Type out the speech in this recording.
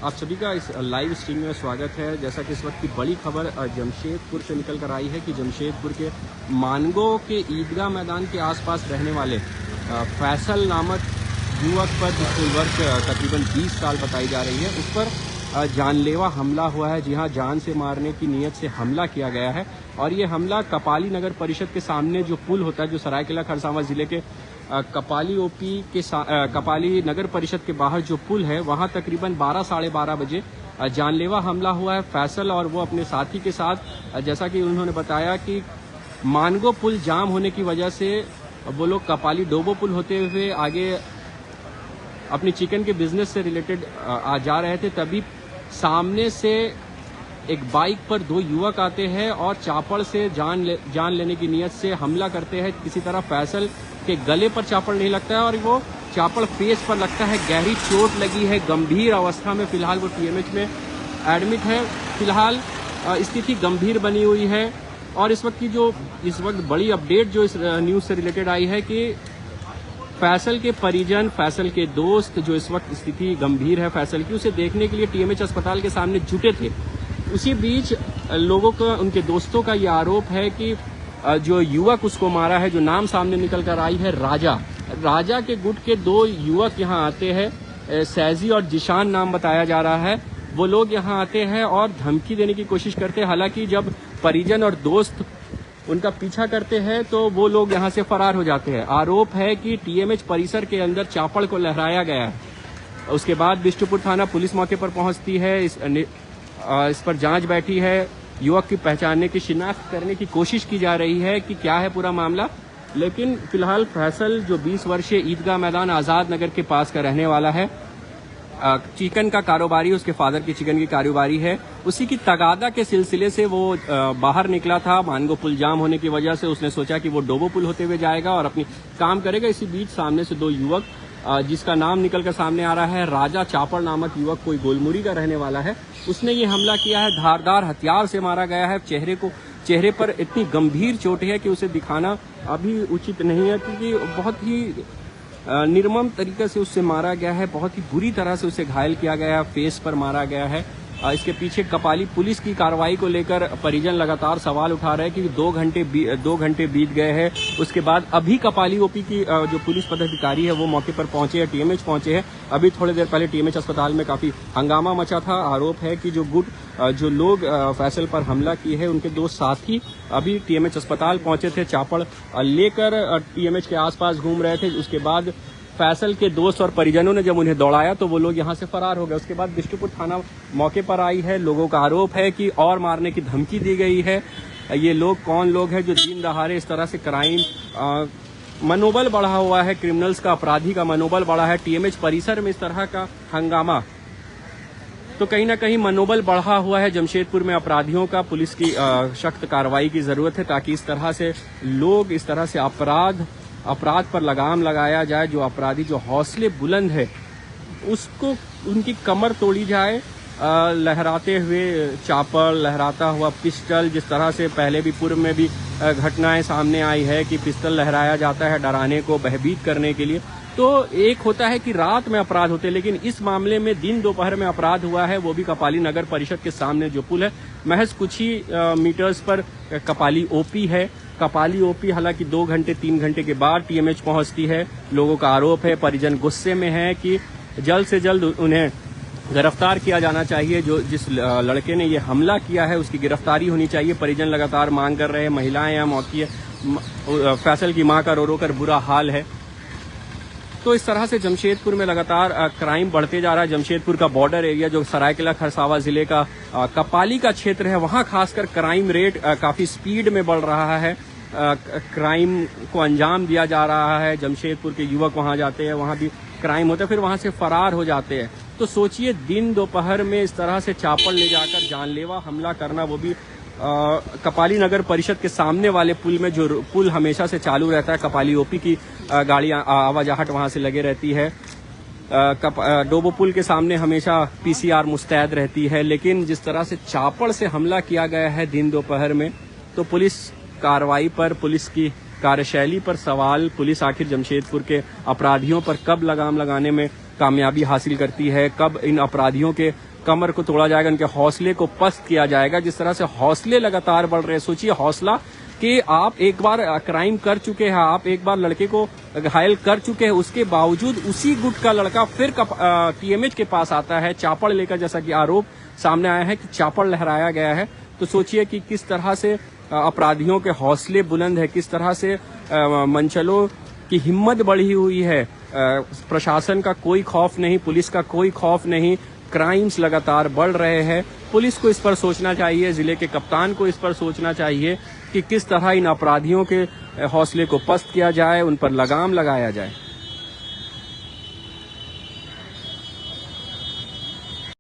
आप सभी का इस लाइव स्ट्रीम में स्वागत है। जैसा कि इस वक्त की बड़ी खबर जमशेदपुर से निकल कर आई है कि जमशेदपुर के मानगो के ईदगाह मैदान के आसपास रहने वाले फैसल नामक युवक पर जिसकी उम्र तकरीबन 20 साल बताई जा रही है, उस पर जानलेवा हमला हुआ है। जी हां, जान से मारने की नीयत से हमला किया गया है और ये हमला कपाली नगर परिषद के सामने जो पुल होता है, जो सरायकेला खरसावां जिले के कपाली ओपी के कपाली नगर परिषद के बाहर जो पुल है, वहां तकरीबन 12 साढ़े 12 बजे जानलेवा हमला हुआ है। फैसल और वो अपने साथी के साथ, जैसा कि उन्होंने बताया कि मानगो पुल जाम होने की वजह से वो लोग कपाली डोबो पुल होते हुए आगे अपनी चिकन के बिजनेस से रिलेटेड जा रहे थे। तभी सामने से एक बाइक पर दो युवक आते हैं और चापड़ से जान लेने की नीयत से हमला करते हैं। किसी तरह फैसल के गले पर चापड़ नहीं लगता है और वो चापड़ फेस पर लगता है। गहरी चोट लगी है, गंभीर अवस्था में फिलहाल वो टीएमएच में एडमिट है। फिलहाल स्थिति गंभीर बनी हुई है और इस वक्त बड़ी अपडेट जो इस न्यूज से रिलेटेड आई है कि फैसल के परिजन, फैसल के दोस्त, जो इस वक्त स्थिति गंभीर है फैसल की, उसे देखने के लिए टीएमएच अस्पताल के सामने जुटे थे। उसी बीच लोगों का, उनके दोस्तों का ये आरोप है कि जो युवक उसको मारा है, जो नाम सामने निकल कर आई है, राजा के गुट के दो युवक यहाँ आते हैं। सैजी और जिशान नाम बताया जा रहा है। वो लोग यहाँ आते हैं और धमकी देने की कोशिश करते हैं। हालांकि जब परिजन और दोस्त उनका पीछा करते हैं तो वो लोग यहाँ से फरार हो जाते हैं। आरोप है कि टीएमएच परिसर के अंदर चापड़ को लहराया गया है। उसके बाद बिष्टुपुर थाना पुलिस मौके पर पहुंचती है। इस पर जांच बैठी है। युवक की पहचानने की, शिनाख्त करने की कोशिश की जा रही है कि क्या है पूरा मामला। लेकिन फिलहाल फैसल, जो 20 वर्षीय ईदगाह मैदान आजाद नगर के पास का रहने वाला है, चिकन का कारोबारी, उसके फादर की चिकन की कारोबारी है, उसी की तगादा के सिलसिले से वो बाहर निकला था। मानगो पुल जाम होने की वजह से उसने सोचा कि वो डोबो पुल होते हुए जाएगा और अपनी काम करेगा। इसी बीच सामने से दो युवक, जिसका नाम निकल कर सामने आ रहा है राजा चापड़ नामक युवक, कोई गोलमुरी का रहने वाला है, उसने ये हमला किया है। धारदार हथियार से मारा गया है। चेहरे पर इतनी गंभीर चोट है कि उसे दिखाना अभी उचित नहीं है, क्योंकि बहुत ही निर्मम तरीके से उससे मारा गया है। बहुत ही बुरी तरह से उसे घायल किया गया है, फेस पर मारा गया है। इसके पीछे कपाली पुलिस की कार्रवाई को लेकर परिजन लगातार सवाल उठा रहे हैं कि 2 घंटे बीत गए हैं। उसके बाद अभी कपाली ओपी की जो पुलिस पदाधिकारी है वो मौके पर पहुंचे हैं, टीएमएच पहुंचे हैं। अभी थोड़ी देर पहले टीएमएच अस्पताल में काफी हंगामा मचा था। आरोप है कि जो लोग फैसल पर हमला किए हैं, उनके दो साथी अभी टीएमएच अस्पताल पहुंचे थे, चापड़ लेकर टीएमएच के आसपास घूम रहे थे। उसके बाद फैसल के दोस्त और परिजनों ने जब उन्हें दौड़ाया तो वो लोग यहाँ से फरार हो गए। उसके बाद बिष्टुपुर थाना मौके पर आई है। लोगों का आरोप है कि और मारने की धमकी दी गई है। ये लोग कौन लोग हैं जो दिन दहाड़े इस तरह से क्राइम, मनोबल बढ़ा हुआ है, क्रिमिनल्स का, अपराधी का मनोबल बढ़ा है। टीएमएच परिसर में इस तरह का हंगामा, तो कहीं ना कहीं मनोबल बढ़ा हुआ है जमशेदपुर में अपराधियों का। पुलिस की सख्त कार्रवाई की जरूरत है ताकि इस तरह से लोग, इस तरह से अपराध पर लगाम लगाया जाए। जो अपराधी, जो हौसले बुलंद है, उसको, उनकी कमर तोड़ी जाए। लहराते हुए चापड़, लहराता हुआ पिस्टल, जिस तरह से पहले भी पूर्व में भी घटनाएं सामने आई है कि पिस्टल लहराया जाता है डराने को, भयभीत करने के लिए। तो एक होता है कि रात में अपराध होते हैं, लेकिन इस मामले में दिन दोपहर में अपराध हुआ है, वो भी कपाली नगर परिषद के सामने जो पुल है। महज कुछ ही मीटर्स पर कपाली ओपी है। कपाली ओपी हालांकि 2 घंटे 3 घंटे के बाद टीएमएच पहुंचती है। लोगों का आरोप है, परिजन गुस्से में है कि जल्द से जल्द उन्हें गिरफ्तार किया जाना चाहिए। जिस लड़के ने ये हमला किया है उसकी गिरफ्तारी होनी चाहिए। परिजन लगातार मांग कर रहे हैं। महिलाएं यहाँ मौके, फैसल की मां का रो कर बुरा हाल है। तो इस तरह से जमशेदपुर में लगातार क्राइम बढ़ते जा रहा है। जमशेदपुर का बॉर्डर एरिया, जो सरायकेला खरसावां जिले का कपाली का क्षेत्र है, वहां खासकर क्राइम रेट काफी स्पीड में बढ़ रहा है। क्राइम को अंजाम दिया जा रहा है। जमशेदपुर के युवक वहां जाते हैं, वहां भी क्राइम होता है, फिर वहां से फरार हो जाते हैं। तो सोचिए, दिन दोपहर में इस तरह से चापड़ ले जाकर जानलेवा हमला करना, वो भी कपाली नगर परिषद के सामने वाले पुल में, जो पुल हमेशा से चालू रहता है। कपाली ओपी की गाड़ियां, आवाजाहट वहां से लगे रहती है। डोबो पुल के सामने हमेशा पीसीआर मुस्तैद रहती है। लेकिन जिस तरह से चापड़ से हमला किया गया है दिन दोपहर में, तो पुलिस कार्रवाई पर, पुलिस की कार्यशैली पर सवाल। पुलिस आखिर जमशेदपुर के अपराधियों पर कब लगाम लगाने में कामयाबी हासिल करती है, कब इन अपराधियों के कमर को तोड़ा जाएगा, उनके हौसले को पस्त किया जाएगा। जिस तरह से हौसले लगातार बढ़ रहे हैं, सोचिए हौसला कि आप एक बार क्राइम कर चुके हैं, आप एक बार लड़के को घायल कर चुके हैं, उसके बावजूद उसी गुट का लड़का फिर टीएमएच के पास आता है चापड़ लेकर, जैसा कि आरोप सामने आया है कि चापड़ लहराया गया है। तो सोचिए कि किस तरह से अपराधियों के हौसले बुलंद है, किस तरह से मंचलों की हिम्मत बढ़ी हुई है। प्रशासन का कोई खौफ नहीं, पुलिस का कोई खौफ नहीं, क्राइम्स लगातार बढ़ रहे हैं। पुलिस को इस पर सोचना चाहिए, जिले के कप्तान को इस पर सोचना चाहिए कि किस तरह इन अपराधियों के हौसले को पस्त किया जाए, उन पर लगाम लगाया जाए।